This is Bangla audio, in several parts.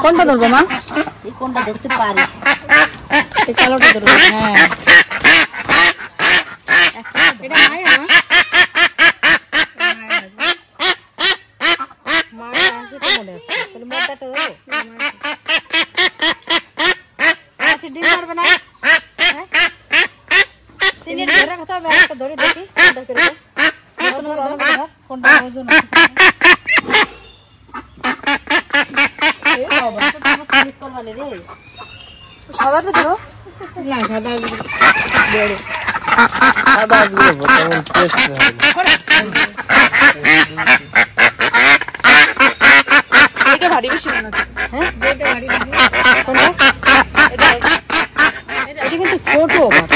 কোনটা ধরবো মা? এই কোনটা দেখতে পারি? এই কালোটা ধরবো। হ্যাঁ এটা মায়া মা। মায়া আসে তো মনে আছে। তাহলে মোটাটা ধরো। আসে ডিম পারবে না। হ্যাঁ সিনিয়র ধরে কথা হবে। একটা ধরে দেখি কোনটা করব। কোনটা ওজন আছে? এই বাবা তো তোমার স্লিপ করবালে রে। সাদাটা ধরো। না সাদা বড়। সাদা আসগুলো তেমন টেস্ট হয় না। এটা ভারী বেশি মনে হচ্ছে। হ্যাঁ এটা ভারী বেশি। কোনটা? এটা কিন্তু ছোট আবার।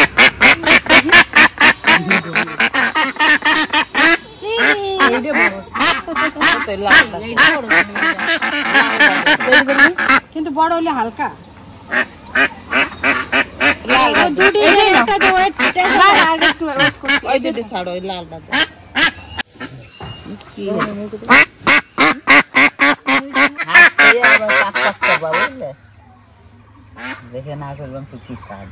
এইটা বড়। তো লাল লাল। এইটা বড়। কিন্তু বড় হলে হালকা। লাল দুটি একটা তো ওয়েট লাল আগে একটু ওয়েট করছি। ওই দুটো ছাড়ো, ওই লালটা দাও। কি হাঁস খেয়ে আবার কাট করবা বুঝলে? দেখে না করলাম তো কি স্বাদ।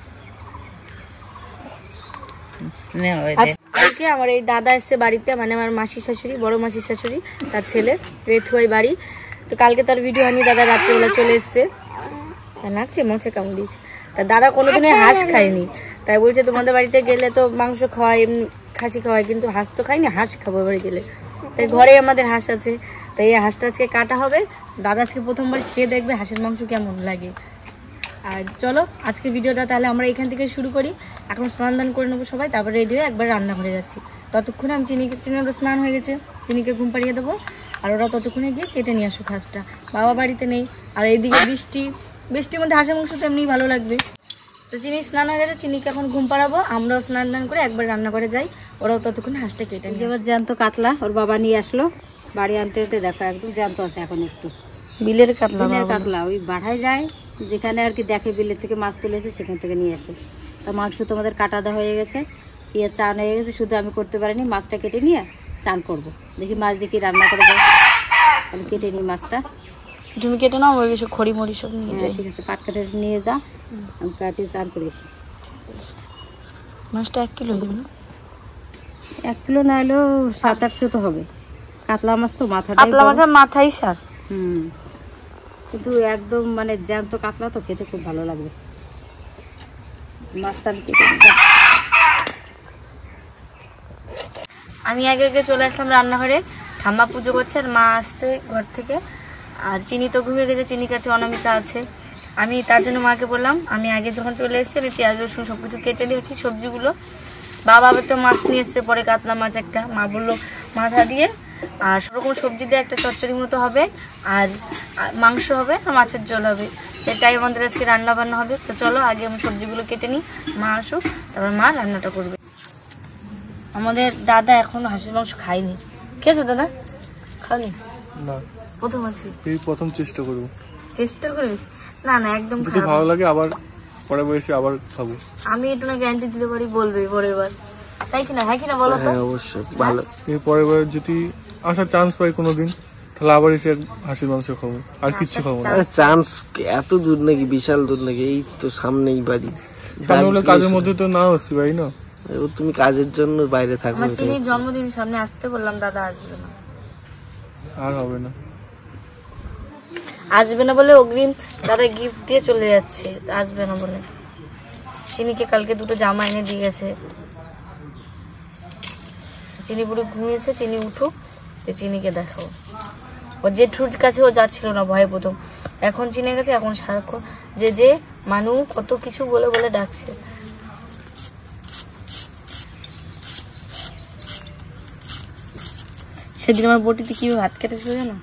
আজকে আমার এই দাদা এসছে বাড়িতে, মানে আমার মাসির শাশুড়ি, বড় মাসির শাশুড়ি, তার ছেলে রেথুয়াই বাড়ি। তো কালকে তার ভিডিও আনি, দাদা রাত্রেবেলা চলে এসছে। নাচছে মোছে কামড় দিয়েছে। তা দাদা কোনোদিনই হাঁস খায়নি, তাই বলছে তোমাদের বাড়িতে গেলে তো মাংস খাওয়াই, খাসি খাওয়াই, কিন্তু হাঁস তো খাইনি, হাঁস খাবো বাড়ি গেলে। তাই ঘরে আমাদের হাঁস আছে, তাই এই হাঁসটা আজকে কাটা হবে। দাদা আজকে প্রথমবার খেয়ে দেখবে হাঁসের মাংস কেমন লাগে। আর চলো আজকে ভিডিওটা তাহলে আমরা এখান থেকে শুরু করি। এখন স্নান দান করে নেবো সবাই, তারপরে রেডি হয়ে একবার রান্না করে যাচ্ছি। ততক্ষণে আমি চিনির স্নান হয়ে গেছে, চিনিকে ঘুম পাড়িয়ে দেবো। আর ওরা ততক্ষণে গিয়ে কেটে নিয়ে আসুক হাঁসটা, বাবা বাড়িতে নেই। আর এইদিকে বৃষ্টির মধ্যে হাঁসের মাংস তো এমনি ভালো লাগবে। তো চিনি স্নান হয়ে গেছে, চিনিকে এখন ঘুম পাড়াবো, আমরাও স্নান দান করে একবার রান্না করে যাই। ওরাও ততক্ষণ হাঁসটা কেটে নিয়ে এবার জ্যান্ত কাতলা ওর বাবা নিয়ে আসলো বাড়ি আনতে আনতে, দেখো একদম জ্যান্ত আছে এখন একটু। বিলের কাতলা, বিলের কাতলা ওই বাড়ায় যায় যেখানে আর কি দেখে বিলের থেকে মাছ তুলেছে সেখান থেকে নিয়ে আসে। তা মাংস তোমাদের কাটা দেওয়া হয়ে গেছে, ইয়ে চান হয়ে গেছে, শুধু আমি করতে পারিনি, মাছটা কেটে নিয়ে চান করব। দেখি মাছ দেখি রান্না করে যাই, তাহলে কেটে নিই মাছটা। তুমি কেটে নাও, ওই কিছু খড়ি মড়ি সব নিয়ে যাই। ঠিক আছে, পাট কাটে নিয়ে যা, আমি কাটিয়ে চান করে এসি। মাছটা 1 কিলো দেবে না? 1 কিলো না হলেও 700-800 তো হবে। কাতলা মাছ তো মাথাটা, কাতলা মাছের মাথাই সার। কিন্তু একদম মানে জ্যান্ত কাতলা তো খেতে খুব ভালো লাগবে। মাছটা আমি আগে চলে আসলাম রান্নাঘরে, ঠাম্মা পুজো করছে আর মা আসছে ঘর থেকে। আর চিনি তো ঘুমিয়ে গেছে, চিনি কাছে অনামিকা আছে। আমি তার জন্য মাকে বললাম আমি আগে যখন চলে এসেছি আমি পেঁয়াজ রসুন সব কিছু কেটে রেখি সবজিগুলো। বাবা আবার তো মাছ নিয়ে এসছে, পরে কাতলা মাছ একটা, মা বললো মাথা দিয়ে আর সবরকম সবজি দিয়ে একটা চচ্চড়ি মতো হবে, আর মাংস হবে আর মাছের ঝোল হবে। এটাই আমাদের আজকে রান্না বান্না হবে। তো চলো আগে আমি সবজিগুলো কেটে নিই, মা আসুক, তারপর মা রান্নাটা করবে। আমাদের দাদা এখনো হাঁসের মাংস খায়নি। খেয়েছো দাদা? খাওনি? না, প্রথম আছে, এই প্রথম চেষ্টা করব। চেষ্টা করবি? না না একদম যদি খারাপ। ভালো লাগে আবার পরে বসে আবার খাবো। আমি এটা না গ্যারান্টি দিতে পারি, বলবে পরের বার, তাই কিনা? হ্যাঁ কিনা বলো তো? হ্যাঁ অবশ্যই ভালো। এই পরের বার যদি আসার চান্স পাই কোনোদিন, তাহলে আবার এসে হাঁসের মাংস খাবো, আর কিছু খাবো না। চান্স এত দূর নাকি? বিশাল দূর নাকি? এই তো সামনেই বাড়ি। সামনে কাজের মধ্যে তো না আসছি ভাই না। তুমি কাজের জন্য বাইরে থাকো। আমার চিনির জন্মদিন সামনে, আসতে বললাম, দাদা আসবে না। আর হবে না, আসবে না বলে অগ্রিম দাদা গিফট দিয়ে চলে যাচ্ছে, আসবে না বলে। চিনিকে কালকে 2টো জামা এনে দিয়ে গেছে। চিনি পুরো ঘুমিয়েছে, চিনি উঠুক, চিনিকে দেখাবো। ও জেঠুর কাছে ও যাচ্ছিল না ভয়ে প্রথম, এখন চিনে গেছে, এখন সারাক্ষণ যে মানু কত কিছু বলে বলে ডাকছে। সেদিন আমার বটিতে কিভাবে হাত কেটেছিল জানো?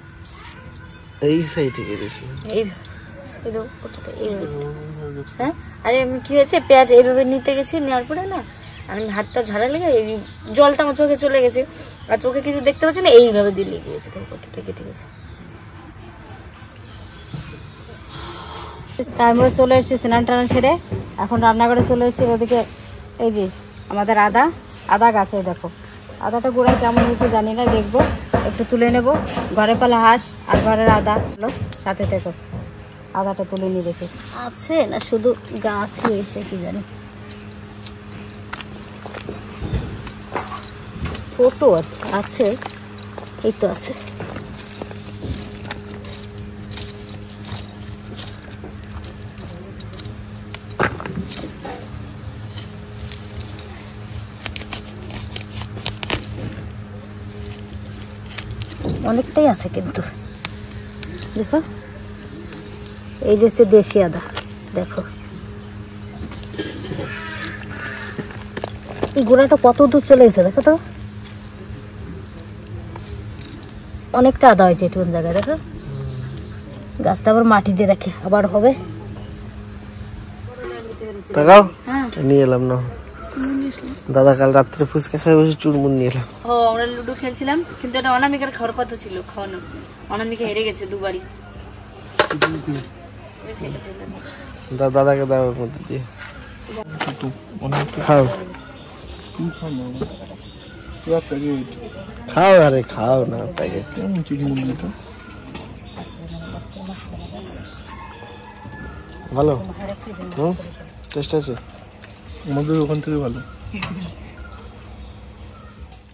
এই সাইডে কেটেছি। হ্যাঁ, আরে আমি কি হয়েছে, পেঁয়াজ এইভাবে নিতে গেছি, নেওয়ার পরে না আমি হাতটা ঝাড়া লেগে এই জলটা আমার চোখে চলে গেছে, আর চোখে কিছু দেখতে পাচ্ছি না, এইভাবে দিয়ে লেগে গেছে, বটিটা কেটে গেছে। আমি চলে এসেছি স্নান টান সেরে, এখন রান্না করে চলে এসেছি। ওদিকে এই যে আমাদের আদা গাছে দেখো, আদাটা গোড়ায় কেমন হয়েছে জানি না, দেখবো একটু তুলে নেব। ঘরে পালা হাঁস আর ঘরের আদা, সাথে দেখো আদাটা তুলে নিয়ে দেখে আছে না শুধু গাছই হয়েছে কি জানি। ফটো আছে, এই তো আছে। অনেকটাই আছে কিন্তু দেখো, এই যে হচ্ছে দেশি আদা, দেখো এই গোড়াটা কত দূর চলে গেছে দেখো তো, অনেকটা আদা হয়েছে একটু জায়গায়। দেখো গাছটা আবার মাটি দিয়ে রাখে, আবার হবে। তাকাও নিয়ে এলাম না, দাদা কাল রাত্রে ফুচকা খাই বসে চুরমুন নিয়ে এলাম। ও আমরা লুডো খেলছিলাম, কিন্তু এটা অনামিকার খাওয়ার কথা ছিল, খাওয়ানো। অনামিকা হেরে গেছে দুবারই। দাদাকে দাও ওর মধ্যে দিয়ে খাও, খাও আরে খাও না প্যাকেট। ভালো টেস্ট আছে আমাদের ওখান থেকে ভালো।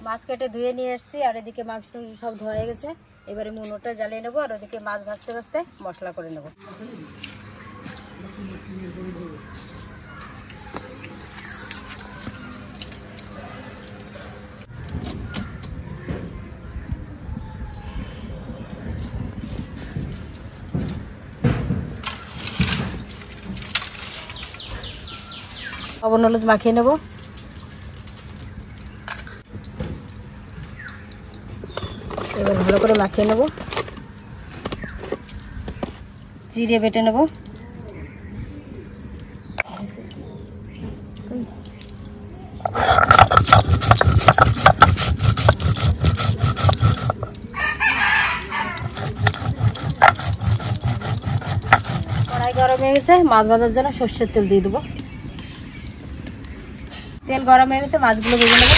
মাছ কেটে ধুয়ে নিয়ে এসেছি, আর এদিকে মাংস সব ধোয়া হয়ে গেছে। এবারে মুনোটা জ্বালিয়ে নেবো, আর ওদিকে মাছ ভাজতে ভাজতে মশলা করে নেবো। লবণ হলুদ মাখিয়ে নেবো। এবার ভালো করে মাখিয়ে নেবো, জিরে বেটে নেবো। কড়াই গরম হয়ে গেছে, মাছ ভাজার জন্য সর্ষের তেল দিয়ে দেবো। তেল গরম হয়ে গেছে, মাছগুলো ভেজে নেবো।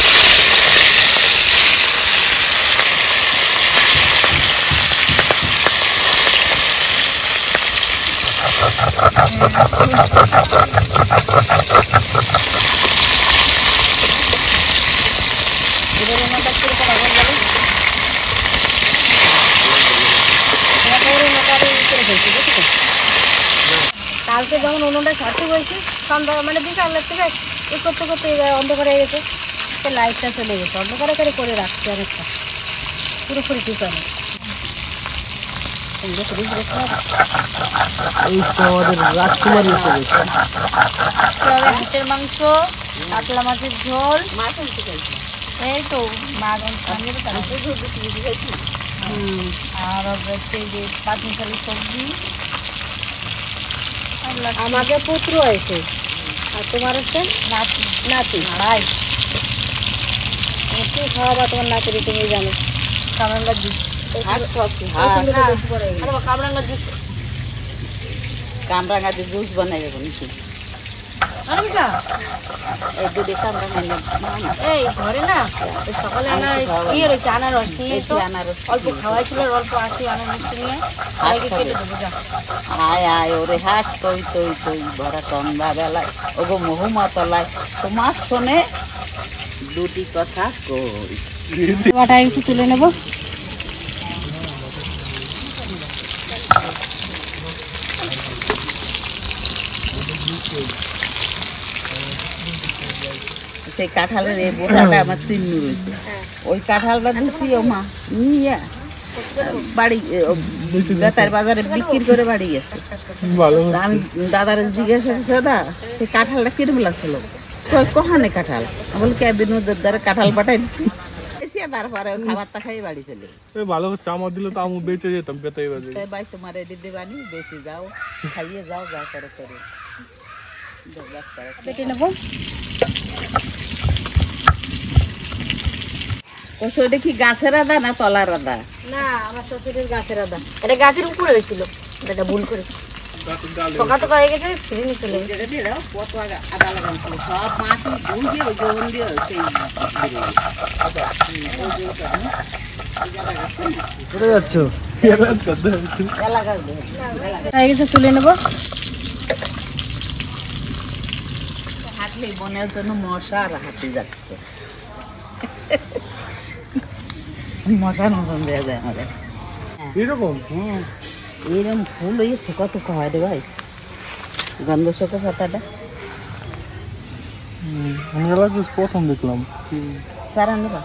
কালকে যখন উনুনটা ছাড়তে বলছি সন্ধ্যা মানে বিকালের থেকে এই করতে করতে অন্ধকার হয়ে গেছে, তো লাইটটা চলে গেছে, অন্ধকারে করে রাখছি অনেকটা, পুরোপুরি ঠিক হয় না। হাঁসের মাংস, কাতলা মাছের ঝোল, এই তো মাছ আর হচ্ছে যে পাঁচমিশালি সবজি। আমাকে পুত্র হয়েছে, আর তোমার হচ্ছে নাতি। নাতি কি খাওয়াবা তোমার নাতির, তুমি জানো। কামরাঙ্গা জুস, কামরাঙ্গা জুস, কামরাঙা দিয়ে জুস বানাই দেবো নাকি? এই দুধে কামরাঙা এই ঘরে না সকালে আনা ইয়ে রয়েছে, আনারস নিয়ে তো অল্প খাওয়াইছিল, অল্প আসি আনারস নিয়ে কেটে দেবো। যা আয় আয় ওরে হাট তৈ তৈ তৈ ভরা সন্ধ্যা বেলায় ওগো মহুমা তলায় তোমার শোনে দুটি কথা কই। বাটা কিছু তুলে নেব। সেই কাঁঠালের এই বোটাটা আমার চিহ্ন রয়েছে, ওই কাঁঠালটা দিচ্ছি ও মা নিয়ে বাড়ি বেতার বাজারে বিক্রি করে বাড়ি গেছে। আমি দাদার জিজ্ঞাসা করছি, দাদা সেই কাঁঠালটা কিরম লাগছিল, কখানে কাঁঠাল? আমি বলি বিনোদের দ্বারা কাঁঠাল পাঠাই দিচ্ছি, তারপরে খাবারটা খাই বাড়ি চলে ভালো চামচ দিলে তো আমি বেঁচে যেতাম বেতাই বাজে। ভাই তোমার এটি দেবানি বেশি যাও খাইয়ে যাও যা করে করে কেটে নেবো। ওটা কি গাছের আদা না তলার আদা? না আমার শ্বশুরের গাছের আদা। এটা গাছের উপরে হয়েছিল, এটা ভুল করে পোকা টোকা হয়ে গেছে, ছিঁড়ে নিয়ে চলে গেছে। কত আদা লাগানো সব মাটি ধুই দিয়ে জল দিয়ে সেই কোথায় যাচ্ছ? হয়ে গেছে, তুলে নেবো। হাঁটলে বনের জন্য মশা আর হাঁটতে যাচ্ছে, মশার মতন দেওয়া যায় আমাদের। এরকম হ্যাঁ, এরকম ফুল ওই থোকা থোকা হয় রে ভাই, গন্ধ শোকা পাতাটা। প্রথম দেখলাম।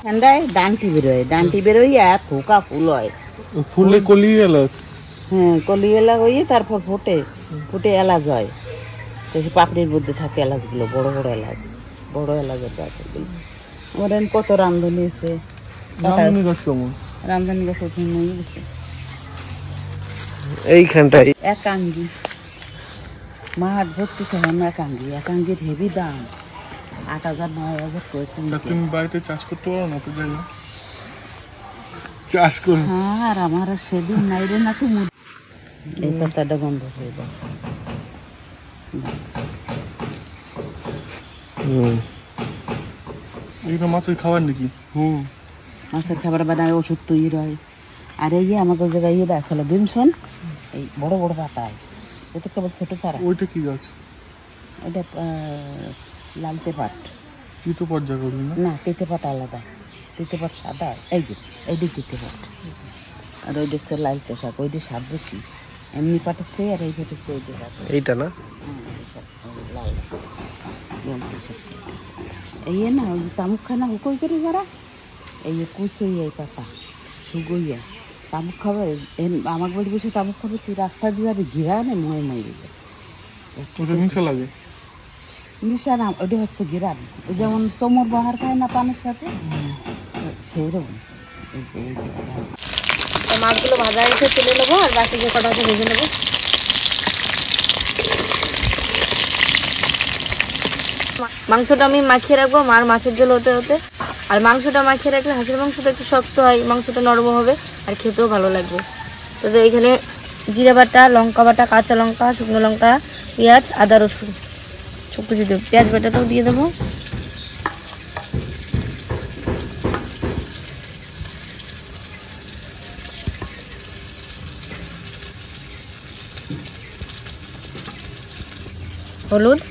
ঠান্ডায় ডান্টি বেরোয়, ডান্টি বেরোইয়া থোকা ফুল হয়। ফুলে কলি এলাচ। হ্যাঁ, কলি এলাচ হয়ে তারপর ফুটে, ফুটে এলাচ হয়। তো সে পাপড়ির মধ্যে থাকে এলাচগুলো, বড় বড় এলাচ, বড় এলাচের গাছ এগুলো। আমার কত রামধনি আছে, রামধনি গাছ কেমন? রামধনি গাছ ওখানে নিয়ে গেছে এইখানটাই একাঙ্গি, মাঠ ভর্তি তখন একাঙ্গি, একাঙ্গির হেভি দাম, 8,000 9,000 করে। তুমি বাড়িতে চাষ করতে পারো না তো? যাই না চাষ করো। হ্যাঁ, আর আমার সেদিন নাই রে না তো, এই পাতাটা গন্ধ হয়ে যায়। এইটা মাছের খাবার নাকি? হ্যাঁ, মাছের খাবার বানায়, ওষুধ তৈরি হয়। আর এই যে আমাকে জায়গায় ইয়ে আসলে বেনশন, এই বড় বড় পাতায়, এতে কেবল ছোট চারা। ওইটা কি গাছ? ওইটা লালতে পাট। তিতো পর্যা করবি না? না, তেতে পাট আলাদা, তেতে পাট সাদা। এই যে এইটা তেতে পাট, আর ওইটা হচ্ছে লালতে শাক, ওইটা স্বাদ বেশি। এমনি পাটের চেয়ে আর এই পাটের চেয়ে ওইটা স্বাদ বেশি। এইটা না? লাল এই না, ওই তামুক খানা হুকই করে যারা এই কুচই, এই পাতা সুগইয়া তামুক খাবে। আমার বাড়ি বসে তামুক খাবে, তুই রাস্তা দিয়ে যাবে, ঘিরা নেই ময়ে ময়ে যাবে। ওটা মিশা লাগে। মিশা না, ওটা হচ্ছে ঘিরান, ওই যেমন চমর বাহার খায় না পানের সাথে, সেই রকম। তো মাছগুলো ভাজা রেখে তুলে নেবো, আর বাকি যে কটা আছে ভেজে নেবো। মাংসটা আমি মাখিয়ে রাখবো মার মাছের ঝোল হতে হতে। আর মাংসটা মাখিয়ে রাখলে হাঁসের মাংসটা একটু শক্ত হয়, মাংসটা নরম হবে আর খেতেও ভালো লাগবে। তো এখানে জিরা বাটা, লঙ্কা বাটা, কাঁচা লঙ্কা, শুকনো লঙ্কা, পেঁয়াজ, আদা রসুন সব কিছু দেবো। পেঁয়াজ বাটাটাও দিয়ে দেবো। হলুদ,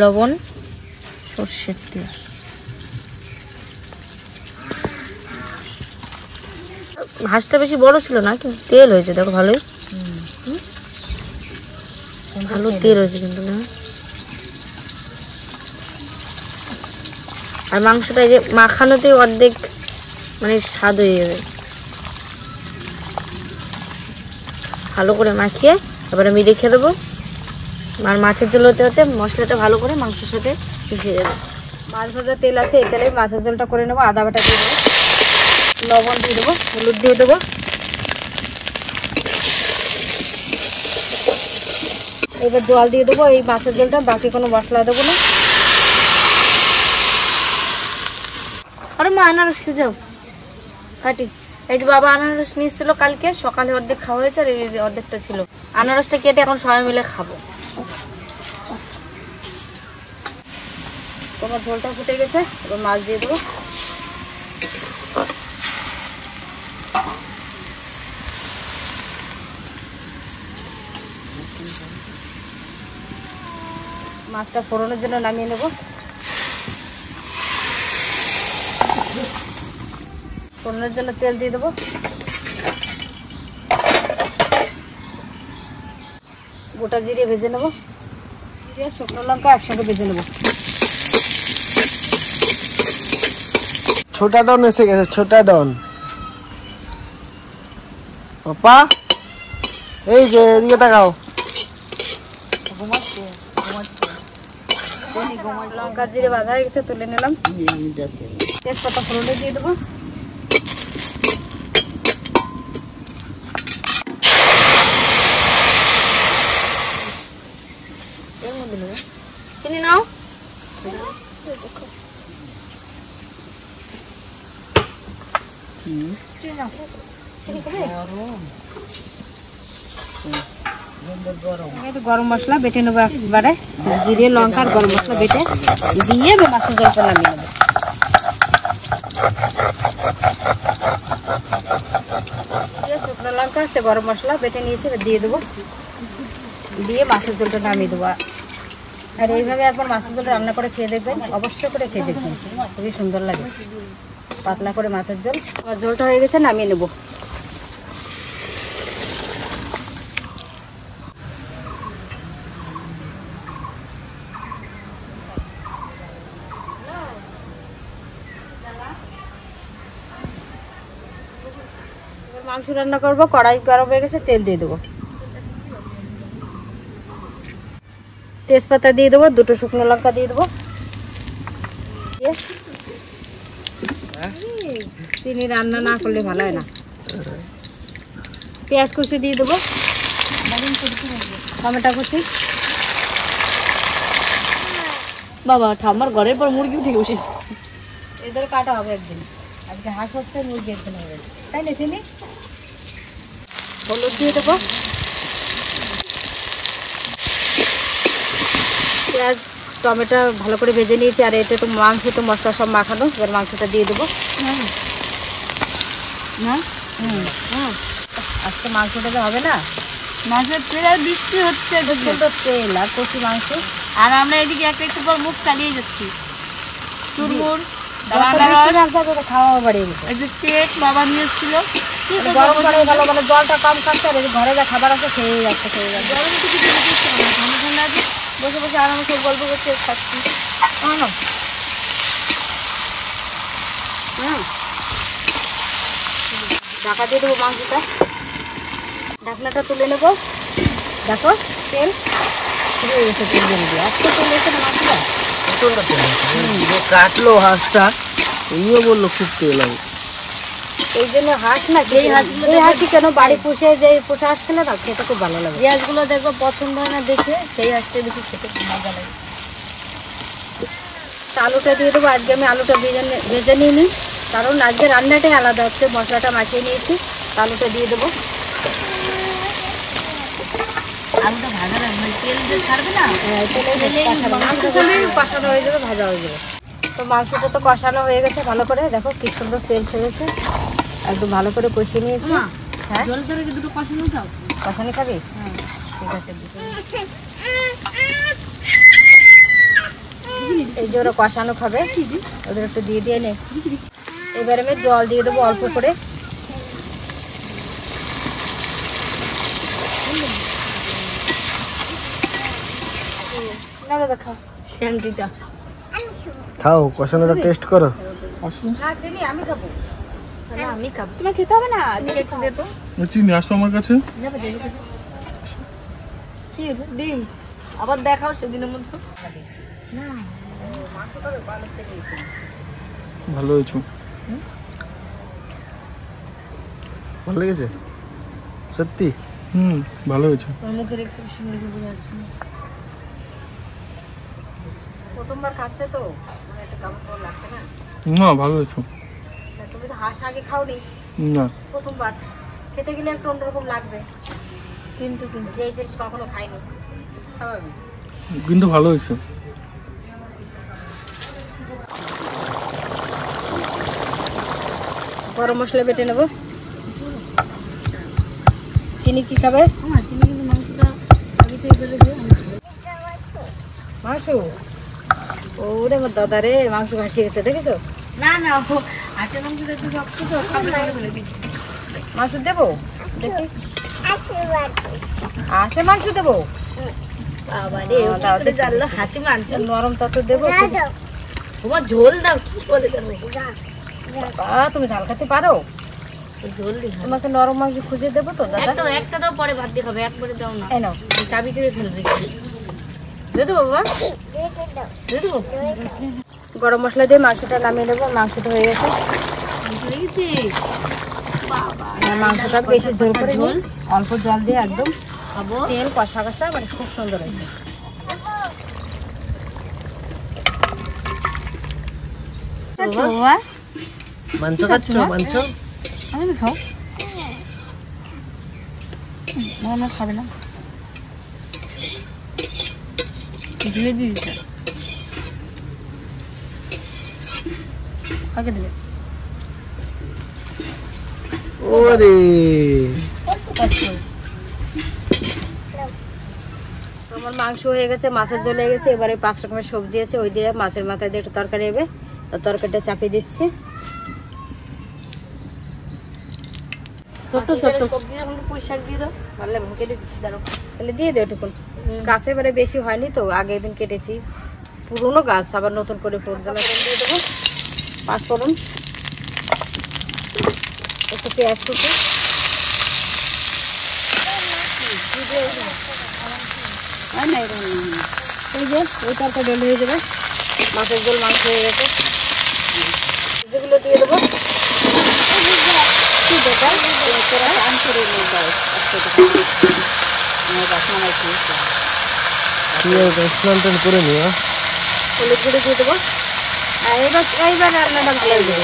লবণ, সর্ষের তেল। হাঁসটা বেশি বড় ছিল না, কিন্তু তেল হয়েছে দেখো ভালোই, ভালো তেল হয়েছে কিন্তু না। আর মাংসটা এই যে মাখানোতে অর্ধেক মানে স্বাদ হয়ে যাবে। ভালো করে মাখিয়ে তারপরে আমি রেখে দেবো। আর মাছের ঝোল হতে হতে মশলাটা ভালো করে মাংসের সাথে মিশিয়ে দেবো। মাছ ভাজার তেল আছে, এই তেলে মাছের ঝোলটা করে নেবো। আদা বাটা দিয়ে দেবো, লবণ দিয়ে দেবো, হলুদ দিয়ে দেবো, এবার জল দিয়ে দেবো। এই মাছের ঝোলটা, বাকি কোনো মশলা দেবো না। আরে মা আনারস খেয়ে যাও কাটি। এই যে বাবা আনারস নিয়েছিল কালকে সকালে, অর্ধেক খাওয়া হয়েছে আর এই অর্ধেকটা ছিল। আনারসটা কেটে এখন সবাই মিলে খাবো। তোমার ঝোলটা ফুটে গেছে, এবার মাছ দিয়ে দেবো। মাছটা ফোড়নের জন্য নামিয়ে নেব। ফোড়নের জন্য তেল দিয়ে দেবো। গোটা জিরে ভেজে নেবো, জিরে শুকনো লঙ্কা একসঙ্গে ভেজে নেবো। ছোটা ডন এসে গেছে, ছোটা ডন। পাপা এই যে এদিকে তাকাও। লঙ্কা জিরে ভাজা হয়ে গেছে, তুলে নিলাম। তেজপাতা ফোড়নে দিয়ে দেবো। চিনি নাও। গরম মশলা বেটে নেবো একবারে, জিরে লঙ্কা আর গরম মশলা বেটে দিয়ে মাছের ঝোলটা নামিয়ে নেবো। শুকনো লঙ্কা আছে, গরম মশলা বেটে নিয়েছি, দিয়ে দেবো, দিয়ে মাছের ঝোলটা নামিয়ে দেবো। আর এইভাবে একবার মাছের ঝোল রান্না করে খেয়ে দেখবেন, অবশ্যই করে খেয়ে দেখবেন, খুবই সুন্দর লাগে। পাতলা করে মাছের ঝোল। আমার ঝোলটা হয়ে গেছে, নামিয়ে নেবো। মাংস রান্না করবো, কড়াই গরম হয়ে গেছে, তেল দিয়ে দেবো, তেজপাতা দিয়ে দেবো, দুটো শুকনো লঙ্কা দিয়ে দেবো, চিনি রান্না না করলে ভালো হয় না। পেঁয়াজ কুচি দিয়ে দেবো, টমেটো কুচি। বাবা ঠাম্মার ঘরের পর মুরগি উঠে বসে। এদের কাটা হবে একদিন, আজকে হাঁস হচ্ছে, মুরগি একদিন হবে, তাই না চিনি? হলুদ দিয়ে দেবো, পেঁয়াজ টমেটো ভালো করে ভেজে নিয়েছি। আর এতে তো মাংস, তো মশলা সব মাখানো, এবার মাংসটা দিয়ে দেবো। না আজকে মাংসটা হবে না, মাছের তেল আর বৃষ্টি হচ্ছে, তো তেল আর কচি মাংস। আর আমরা এদিকে একটা একটু পর মুখ চালিয়ে যাচ্ছি। চুরমুর খাওয়া বাড়িয়ে গেছে, এই যে কেক বাবা নিয়ে এসেছিল, গরম করে গেল, মানে জলটা কম খাচ্ছে। আর ঘরে যা খাবার আছে খেয়ে যাচ্ছে, খেয়ে যাচ্ছে। গরম তো কিছু ঠান্ডা ঠান্ডা আছে, বসে বসে আরামে সব গল্প করতে খাচ্ছি। ঢাকা দিয়ে দেবো মাংসটা, ঢাকনাটা তুলে নেবো। দেখো তেল শুরু হয়ে গেছে, তেল দিয়ে দেবো। আজকে তেল এসে না মাংসটা কাটলো হাঁসটা, তুমিও বললো খুব তেল হবে। এই জন্য হাঁস না, এই হাঁসই কেন বাড়ি পুষে, যে পোষা হাঁস খেলে না, খেতে খুব ভালো লাগে। এই হাঁসগুলো দেখবো পছন্দ হয় না দেখে, সেই হাঁসটা বেশি খেতে মজা লাগে। আলুটা দিয়ে দেবো। আজকে আমি আলুটা ভেজে নিয়ে নিই, কারণ আজকে রান্নাটাই আলাদা হচ্ছে। মশলাটা মাখিয়ে নিয়েছি, আলুটা দিয়ে দেবো। আলুটা ভাজা লাগবে, তেল যে ছাড়বে না, কষানো হয়ে যাবে, ভাজা হয়ে যাবে। তো মাংসটা তো কষানো হয়ে গেছে ভালো করে, দেখো কি সুন্দর তেল ছেড়েছে, একদম ভালো করে কষিয়ে নিয়েছি। হ্যাঁ, জল ধরে দুটো কষানো খাও। কষানো খাবি? ঠিক আছে, এই যে ওরা কষানো খাবে, ওদের একটু দিয়ে দিয়ে নে। এবারে আমি জল দিয়ে দেবো অল্প করে। না দাদা খাও, শ্যান্তিটা খাও, কষানোটা টেস্ট করো। না চিনি আমি খাবো, না আমি খাবো, তোমার খেতে হবে না, আজকে একটু দে তো। চিনি আসো আমার কাছে। কি ডিম আবার দেখাও সেদিনের মতো। ভালো হয়েছে, ভালো লেগেছে সত্যি? ভালো হয়েছে। তোমার মুখের এক্সপ্রেশন দেখে বোঝা যাচ্ছে না। প্রথমবার খাচ্ছে তো, মানে একটু কেমন কেমন লাগছে না? না ভালো হয়েছে। তা তুমি তো হাঁস আগে খাওনি, না প্রথমবার খেতে গেলে একটু অন্যরকম লাগবে, কিন্তু যে এই জিনিস কখনো খাইনি, স্বাভাবিক। কিন্তু ভালো হয়েছে। গরম মশলা বেটে নেবো। চিনি কি খাবে? চিনি কিন্তু মাংসটা আগে থেকে ফেলে দিয়ে মাংস, ওরে আমার দাদা রে, মাংস ভাসিয়ে গেছে, দেখেছো? না না হাঁসের মাংসটা একটু শক্ত তো, খাবে ফেলে দিচ্ছি। মাংস দেবো দেখি, আসে মাংস দেবো। বাবা রে, ওটা করে জানলো হাঁচি মাংস নরম তত দেবো। তোমার ঝোল দাও, কি বলে দেবো, তুমি ঝাল খেতে পারো? ঝোল দিই তোমাকে নরম মাংস খুঁজে দেবো তো দাদা। একটা দাও, পরে ভাত দিয়ে খাবে, একবারে দাও না। এই নাও, চাবি চেপে ফেলবে। দিয়ে দেবো বাবা, দিয়ে দেবো। গরম মশলা দিয়ে মাংসটা নামিয়ে নেবো। মাংসটা হয়ে গেছে, লেগেছি মাংসটা বেশি ঝোল করে ঝোল, অল্প জল দিয়ে একদম খাবো। তেল কষা কষা, মানে খুব সুন্দর হয়েছে। মাংস খাচ্ছ? মাংস আমি খাও, মনে খাবে না, ধুয়ে দিয়েছে, কাকে দেবে? ওরে আমার মাংস হয়ে গেছে, মাছের ঝোল হয়ে গেছে। এবারে 5 রকমের সবজি আছে, ওই দিয়ে মাছের মাথায় দিয়ে একটু তরকারি হবে। তো তরকারিটা চাপিয়ে দিচ্ছি। ছোট ছোট সবজি যখন পুঁই শাক দিয়ে দাও, ভালো লাগবে, কেটে দিচ্ছি দাঁড়াও। তাহলে দিয়ে দে একটুকুন। গাছে এবারে বেশি হয়নি তো, আগের দিন কেটেছি, পুরোনো গাছ, আবার নতুন করে ফুল জ্বালা দিয়ে দেবো। 5 ফোড়ন, একটু পেঁয়াজ কুচি, এই যে ওই তরকারি ডল হয়ে যাবে। মাছের ঝোল মাংস হয়ে গেছে, যেগুলো দিয়ে দেবো। স্নান টান করে নিও। হলুদ গুঁড়ো দিয়ে দেবো। আর এইবার রান্নাটা ভালো হয়ে যাবে।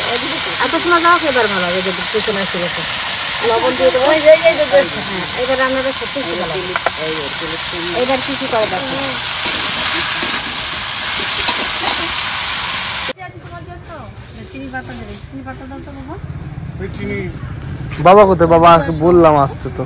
এত সময় দাও, এবার ভালো হবে যদি পেছনে এসে গেছে। লবণ দিয়ে দেবো। হ্যাঁ, এবার রান্নাটা সত্যি ভালো হবে। এবার কি করে দেখো। বাবা কোথায়? বাবা বললাম আসতে তো।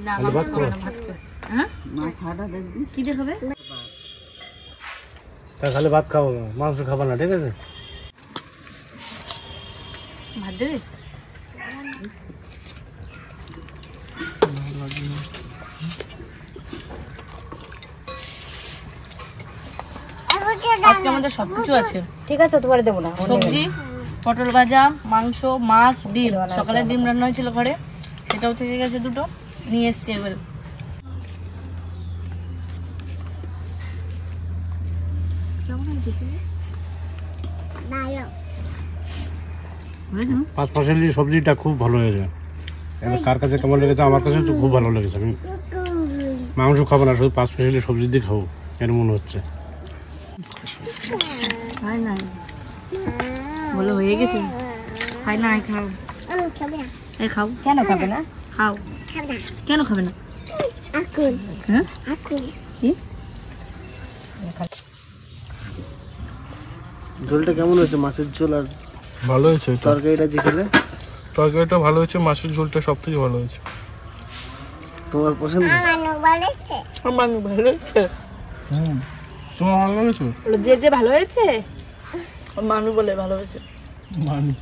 না ভাত খাবো না, ভাত খাবো। হ্যাঁ মাথাটা দেখবি কি দেখাবে? তা খালি ভাত খাবো, মাংস খাবো না, ঠিক আছে? ভাত দেবে? আজকে আমাদের সবকিছু আছে, ঠিক আছে, তোমার দেবো না। সবজি, পটল ভাজা, মাংস, মাছ, ডিম। সকালে ডিম রান্না হয়েছিল ঘরে, সেটাও থেকে গেছে 2টো, নিয়ে এসছি এবার। পাঁচ পাশালি সবজিটা খুব ভালো হয়েছে। এবার কার কাছে কেমন লেগেছে, আমার কাছে তো খুব ভালো লেগেছে। আমি মাংস খাবো না, শুধু 5 পাশালি সবজি দিয়ে খাবো এর মনে হচ্ছে। খাই না, বলো হয়ে গেছে। খাই না, খাও। এই খাও। কেন খাবে না? খাও। কেন খাবে না? হ্যাঁ ঝোলটা কেমন হয়েছে? মাছের ঝোল আর ভালো হয়েছে। তরকারিটা যে খেলে, তরকারিটা ভালো হয়েছে, মাছের ঝোলটা সব থেকে ভালো হয়েছে। তোমার পছন্দ? আমার ভালো হয়েছে। তোমার ভালো লেগেছে? যে যে ভালো হয়েছে, মানু বলে ভালো হয়েছে। মানি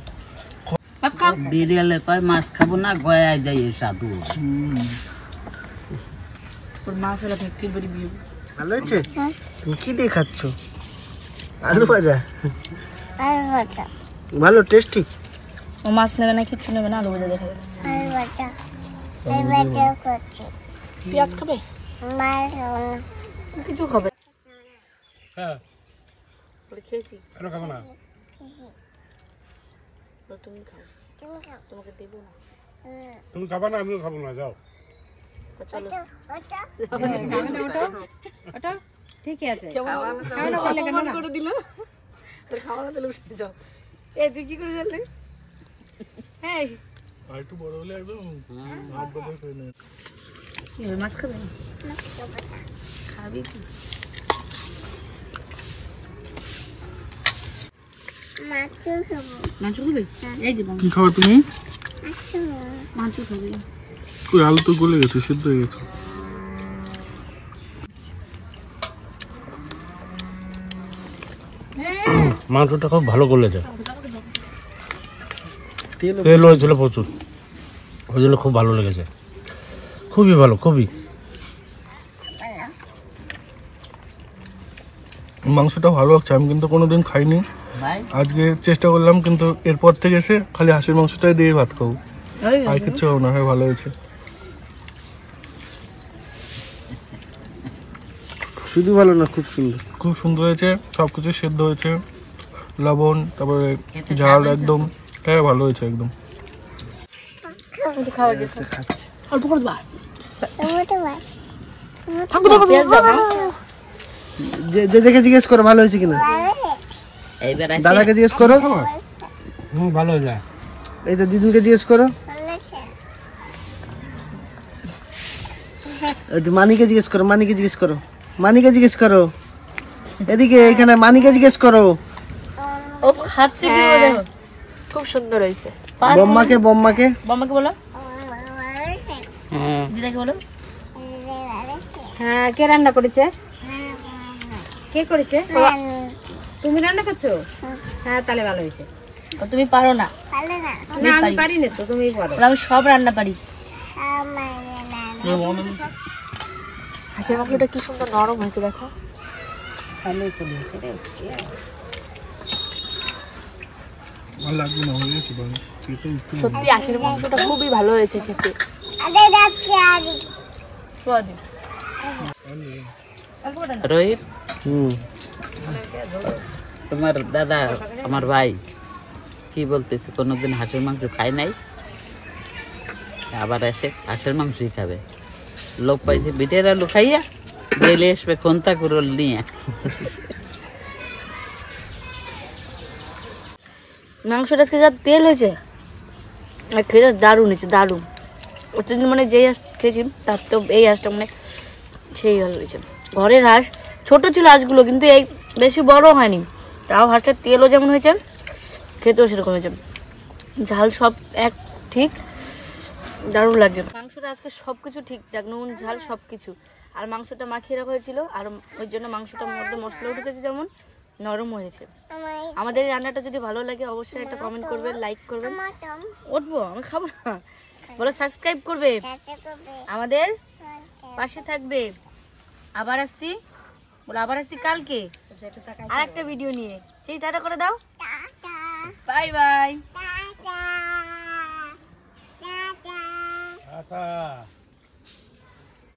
ভাত খাও। বিড়ালে কয় মাছ খাবো না, গয়া যায় সাধু। ওর মা ফেলা ফ্যাক্টরি বাড়ি বিয়ে। ভালো হয়েছে? তুমি কি দিয়ে খাচ্ছ? আলু ভাজা? ভালো টেস্টি। ও মাছ নেবে না, কিচ্ছু নেবে না, আলু ভাজা দেখাবে। পেঁয়াজ খাবে? কিছু খাবে? হ্যাঁ, বলে খেয়েছি। কেন খাবো না? তুমি খাও, তোমাকে দেবো না। তুমি খাবা না, আমিও খাবো না, যাও। চলো ওটা ঠিকই আছে। করে দিল, খাওয়া না দিলে উঠে যাও। এ তুই কি করে জানলি? এই আর একটু বড় হলে একদম ভাত বাজার করে নেবে। কি হবে, মাছ খাবে? খাবি কি? মাংস খাবে? এই যে কি খাবে তুমি? মাংস খাবে। কই আলু তো গলে গেছে, সিদ্ধ হয়ে গেছে। মাংসটা খুব ভালো করেছে, তেল তেল হয়েছিল প্রচুর, ওই জন্য খুব ভালো লেগেছে। খুবই ভালো, খুবই। মাংসটা ভালো হচ্ছে, আমি কিন্তু কোনোদিন খাইনি, ভাই আজকে চেষ্টা করলাম, কিন্তু এরপর থেকে এসে খালি হাঁসের মাংসটাই দিয়ে ভাত খাবো, আর কিচ্ছু হবে না। হয় ভালো হয়েছে। শুধু ভালো না, খুব সুন্দর। খুব সুন্দর হয়েছে, সবকিছু সেদ্ধ হয়েছে, লবণ, তারপরে ঝাল একদম, হ্যাঁ ভালো হয়েছে একদম। আচ্ছা, খাচ্ছি। অল্প করে দেবা। যে দেখে জিজ্ঞেস করো ভালো হয়েছে কিনা। এইবার দাদাকে জিজ্ঞেস করো, ভালো হয়ে যায়। এই তো দিদুনকে জিজ্ঞেস করো। মানিকে জিজ্ঞেস করো, মানিকে জিজ্ঞেস করো, মানিকে জিজ্ঞেস করো, এদিকে এখানে মানিকে জিজ্ঞেস করো। ও খাচ্ছে কি দেখো, খুব সুন্দর হয়েছে। বম্মাকে বম্মাকে বম্মাকে বলো, দিদাকে বলো। হ্যাঁ, কে রান্না করেছে? কে করেছে? তুমি রান্না করছো? হ্যাঁ, তাহলে ভালো হয়েছে। তুমি পারো না? না, আমি পারি না তো, তুমিই পারো। আমি সব রান্না পারি। হাঁসের মাংসটা কি সুন্দর নরম হয়েছে দেখো। ভালো চলে এসে রে। সত্যি হাঁসের মাংসটা খুবই ভালো হয়েছে খেতে। রোহিত, তোমার দাদা আমার ভাই কি বলতেছে, কোনোদিন হাঁসের মাংস খায় নাই, আবার এসে হাঁসের মাংসই খাবে। লোক পাইছে বিটের আলু খাইয়া, গেলে আসবে খন্তা কুরল নিয়ে। মাংসটা আজকে যা তেল হয়েছে, খেতে দারুণ হয়েছে, দারুণ। প্রতিদিন মানে যেই হাঁস খেয়েছি তার তো এই হাঁসটা মানে সেই ভালো হয়েছে। ঘরের হাঁস ছোট ছিল হাঁসগুলো, কিন্তু এই বেশি বড় হয়নি, তাও হাঁসটার তেলও যেমন হয়েছে খেতেও সেরকম হয়েছে। ঝাল সব এক ঠিক, দারুণ লাগছে। মাংসটা আজকে সব কিছু ঠিকঠাক, নুন ঝাল সব কিছু। আর মাংসটা মাখিয়ে রাখা হয়েছিল, আর ওই জন্য মাংসটার মধ্যে মশলাও ঢুকেছে, যেমন নরম হয়েছে। আমাদের এই রান্নাটা যদি ভালো লাগে অবশ্যই একটা কমেন্ট করবেন, লাইক করবেন। উঠবো আমি খাবো না, বলো সাবস্ক্রাইব করবে, আমাদের পাশে থাকবে। আবার আসছি, বলো আবার আসছি কালকে আর একটা ভিডিও নিয়ে। সেই টাটা করে দাও, বাই বাই। টাটা।